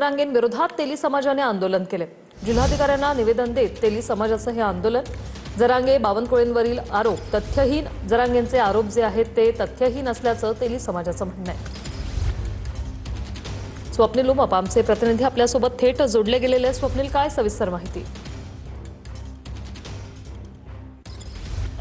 विरोधात तेली समाजाने आंदोलन केले। जिल्हाधिकाऱ्यांना निवेदन देत तेली समाजाचं हे आंदोलन जरांगे बावनकुळेंवरील आरोप तथ्यहीन, जरांगेंचे आरोप जे आहेत ते तथ्यहीन असल्याचं तेली समाजाचं म्हणणं आहे। स्वप्नील उमाप आमचे प्रतिनिधी आपल्यासोबत थेट जोडले गेलेले। स्वप्नील, काय सविस्तर माहिती?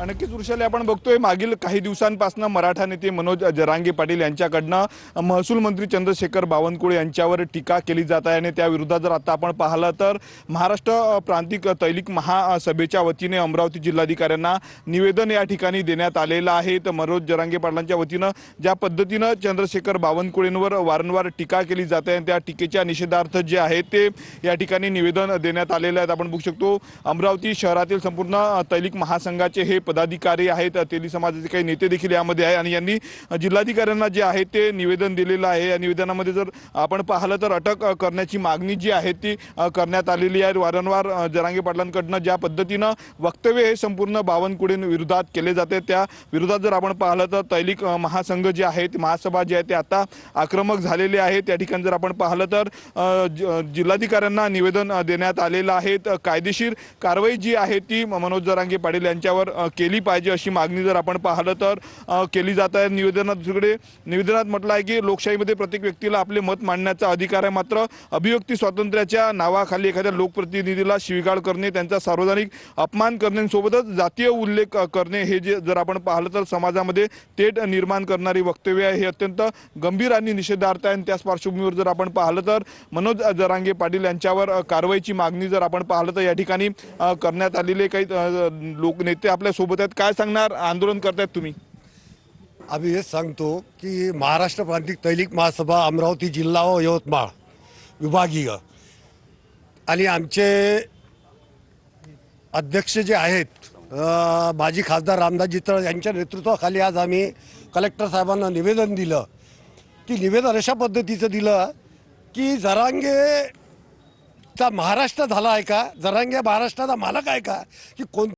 नक्कीच वृषाली, आपण बघतोय मागील काही दिवसांपासून मराठा नेते मनोज जरांगे पाटील यांच्याकडनं महसूल मंत्री चंद्रशेखर बावनकुळे यांच्यावर टीका केली जात आहे आणि त्या विरोधात जर आता आपण पाहिलं तर महाराष्ट्र प्रांतिक तैलिक महासभेच्या वतीने अमरावती जिल्हाधिकाऱ्यांना निवेदन या ठिकाणी देण्यात आलेलं आहे। तर मनोज जरांगे पाटलांच्या वतीनं ज्या पद्धतीनं चंद्रशेखर बावनकुळेंवर वारंवार टीका केली जाते आणि त्या टीकेच्या निषेधार्थ जे आहे ते या ठिकाणी निवेदन देण्यात आलेलं आहे। आपण बघू शकतो अमरावती शहरातील संपूर्ण तैलिक महासंघाचे हे पदाधिकारी आहेत, तेली समाजाचे काही नेते देखील यामध्ये आहे आणि यांनी जिल्हाधिकाऱ्यांना जे आहे ते निवेदन दिलेलं आहे। या निवेदनामध्ये जर आपण पाहिलं तर अटक करण्याची मागणी जी आहे ती करण्यात आलेली आहे। वारंवार जरांगे पाटलांकडनं ज्या पद्धतीनं वक्तव्य हे संपूर्ण बावनकुळे विरोधात केले जाते त्या विरोधात जर आपण पाहिलं तर तैलिक महासंघ जे आहेत, महासभा जे आहे ते आता आक्रमक झालेले आहे। त्या ठिकाणी जर आपण पाहिलं तर जिल्हाधिकाऱ्यांना निवेदन देण्यात आलेलं आहे। कायदेशीर कारवाई जी आहे ती मनोज जरांगे पाटील यांच्यावर केली पाहिजे अशी मागणी जर आपण पाहिलं तर केली जात आहे। निवेदनात म्हटलं आहे की लोकशाहीमध्ये प्रत्येक व्यक्तीला आपले मत मांडण्याचा अधिकार आहे, मात्र अभिव्यक्ती स्वातंत्र्याच्या नावाखाली एखाद्या लोकप्रतिनिधीला शिवीगाळ करणे, त्यांचा सार्वजनिक अपमान करणे, सोबतच जातीय उल्लेख करणे हे जे जर आपण पाहिलं तर समाजामध्ये तेढ निर्माण करणारी वक्तव्य आहे, हे अत्यंत गंभीर आणि निषेधार्थ आहे। त्याच पार्श्वभूमीवर जर आपण पाहिलं तर मनोज जरांगे पाटील यांच्यावर कारवाईची मागणी जर आपण पाहिलं तर या ठिकाणी करण्यात आलेले काही लोकनेते आपल्या सोबत आहेत। काय सांगणार, आंदोलन करतायत तुम्ही? आम्ही हेच सांगतो की महाराष्ट्र प्रांतिक तैलिक महासभा अमरावती जिल्हा व यवतमाळ विभागीय आणि आमचे अध्यक्ष जे आहेत माजी खासदार रामदास जितळ यांच्या नेतृत्वाखाली आज आम्ही कलेक्टर साहेबांना निवेदन दिलं। की निवेदन अशा पद्धतीचं दिलं की जरांगेचा महाराष्ट्र झाला आहे का, जरांगे महाराष्ट्राचा मालक आहे का, की कोण